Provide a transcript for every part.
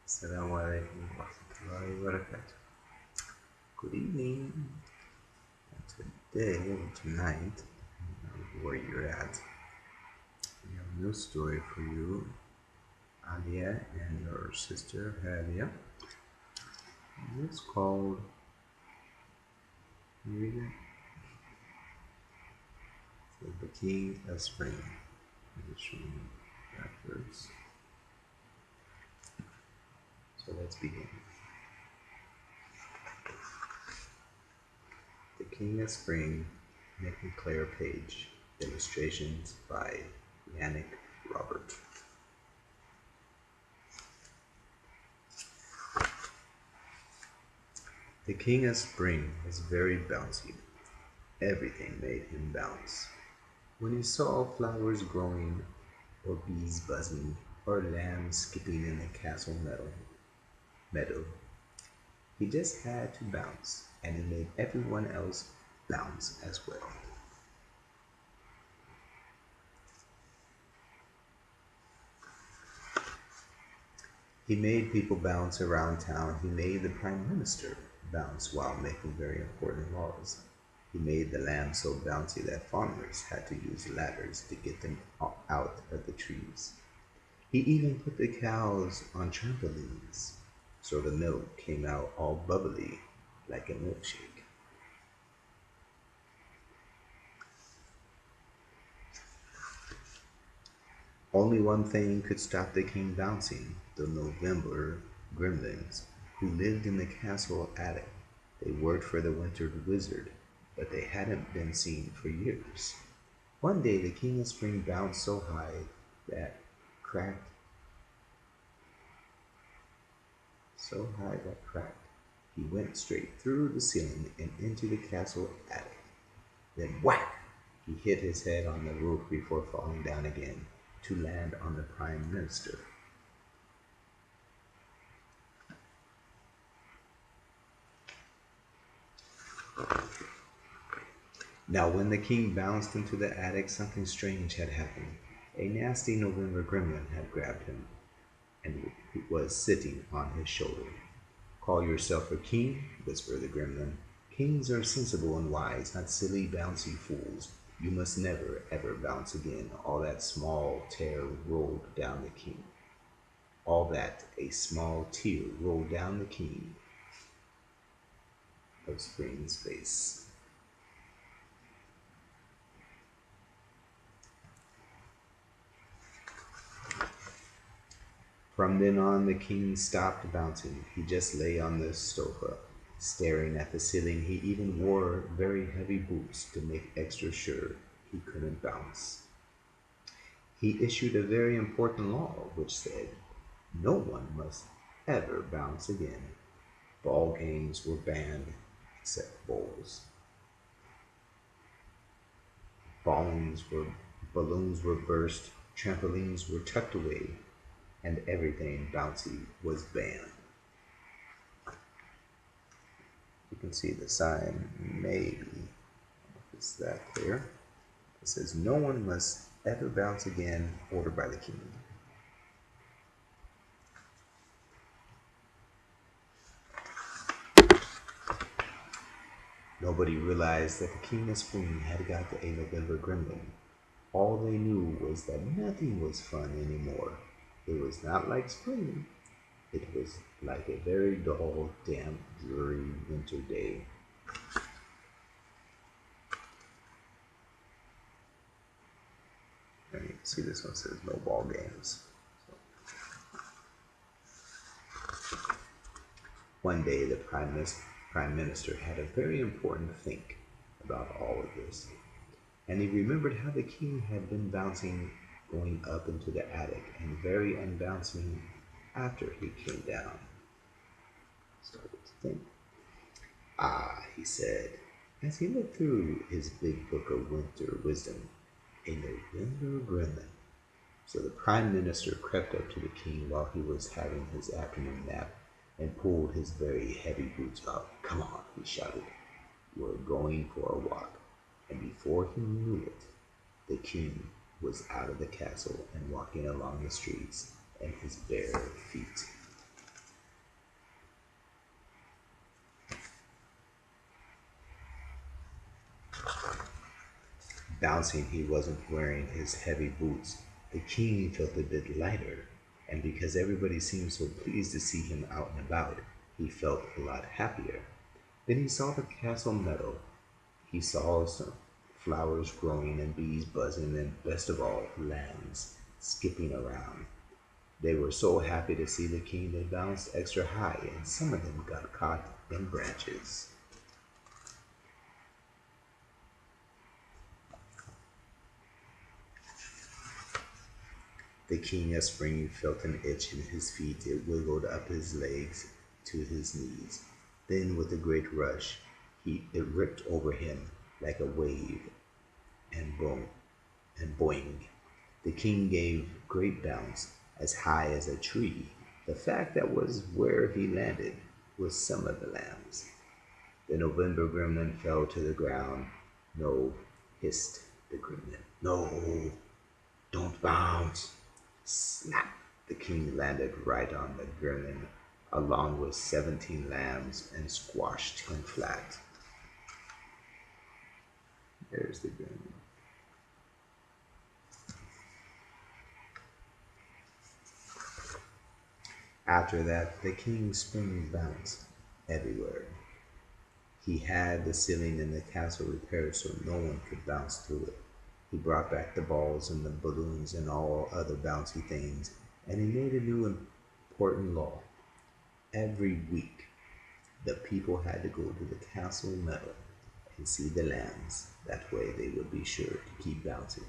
Assalamu alaikum wa rahmatullahi wa barakatuh. Good evening. Today or tonight, where you're at, we have a new story for you, Alia and your sister Halia. It's called, you read it? The King of Spring. It's from backwards. So let's begin. The King of Spring, Nick and Claire Page. Illustrations by Yannick Robert. The King of Spring was very bouncy. Everything made him bounce. When he saw flowers growing, or bees buzzing, or lambs skipping in the castle meadow, he just had to bounce, and he made everyone else bounce as well. He made people bounce around town. He made the Prime Minister bounce while making very important laws. He made the lambs so bouncy that farmers had to use ladders to get them out of the trees. He even put the cows on trampolines, so the milk came out all bubbly like a milkshake. Only one thing could stop the king bouncing: the November gremlins, who lived in the castle attic. They worked for the winter wizard, but they hadn't been seen for years. One day the king of spring bounced so high that cracked cracked. He went straight through the ceiling and into the castle attic. Then whack! He hit his head on the roof before falling down again to land on the prime minister. Now when the king bounced into the attic, something strange had happened. A nasty November gremlin had grabbed him and was sitting on his shoulder. "Call yourself a king?" whispered the gremlin. "Kings are sensible and wise, not silly, bouncy fools. You must never, ever bounce again." All that small tear rolled down the king. All that a small tear rolled down the king of spring's face. From then on, the king stopped bouncing. He just lay on the sofa, staring at the ceiling. He even wore very heavy boots to make extra sure he couldn't bounce. He issued a very important law which said no one must ever bounce again. Ball games were banned except bowls. Balloons were balloons were burst, trampolines were tucked away, and everything bouncy was banned. You can see the sign, maybe, if it's that clear. It says, "No one must ever bounce again, ordered by the king." Nobody realized that the king of spring had got a November gremlin. All they knew was that nothing was fun anymore. It was not like spring. It was like a very dull, damp, dreary winter day. And you can see this one says no ball games. One day, the prime minister had a very important think about all of this, and he remembered how the king had been bouncing going up into the attic and very unbouncing after he came down. Started to think. "Ah," he said, as he looked through his big book of winter wisdom, "a November gremlin." So the prime minister crept up to the king while he was having his afternoon nap and pulled his very heavy boots up. "Come on," he shouted. "We're going for a walk." And before he knew it, the king was out of the castle and walking along the streets in his bare feet. bouncing, he wasn't wearing his heavy boots. The king felt a bit lighter, and because everybody seemed so pleased to see him out and about, he felt a lot happier. Then he saw the castle meadow. He saw some flowers growing and bees buzzing, and best of all, lambs skipping around. They were so happy to see the king they bounced extra high, and some of them got caught in branches. The king of spring felt an itch in his feet. It wiggled up his legs to his knees. Then, with a great rush, it ripped over him like a wave, and boom, and boing. The king gave great bounce, as high as a tree. The fact that was where he landed was some of the lambs. The November gremlin fell to the ground. No, hissed the gremlin. No, don't bounce. Snap! The king landed right on the gremlin, along with 17 lambs, and squashed him flat. There's the gremlin. After that, the king's spring bounced everywhere. He had the ceiling in the castle repaired so no one could bounce through it. He brought back the balls and the balloons and all other bouncy things, and he made a new important law. Every week, the people had to go to the castle meadow and see the lambs. That way they would be sure to keep bouncing.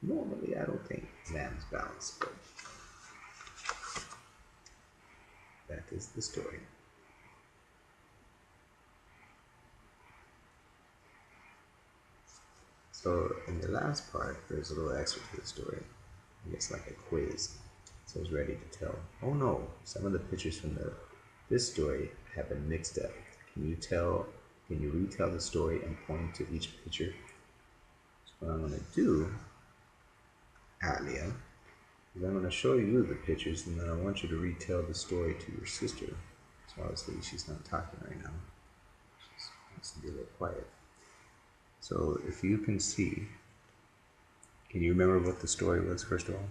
Normally, I don't think lambs bounce, but that is the story. So in the last part, there's a little extra to the story. It's like a quiz. So it's ready to tell. Oh no, some of the pictures from this story have been mixed up. Can you retell the story and point to each picture? So what I'm gonna do, Alia, is I'm gonna show you the pictures and then I want you to retell the story to your sister. So obviously she's not talking right now. She wants to be a little quiet. So if you can see, can you remember what the story was first of all?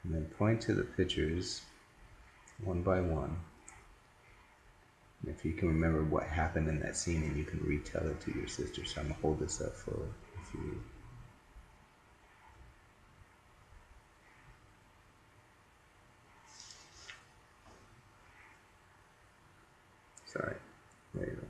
And then point to the pictures one by one. And if you can remember what happened in that scene and you can retell it to your sister. So I'm gonna hold this up for a few. Sorry. There you go.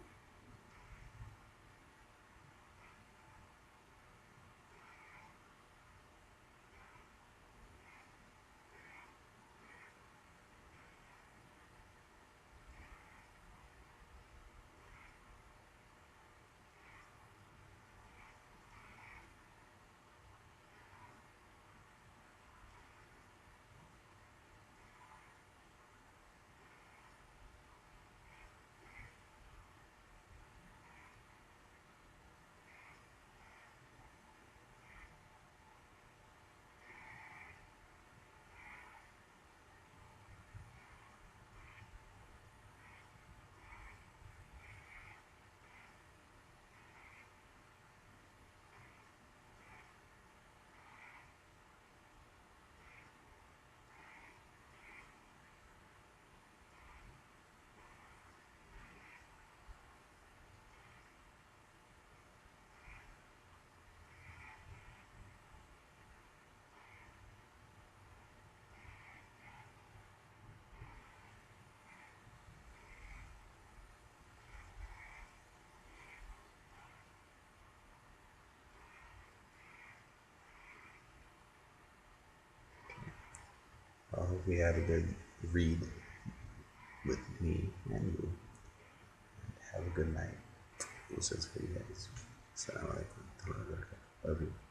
I hope we had a good read with me and you. Have a good night. This is for you guys. Assalamu alaikum. Love you.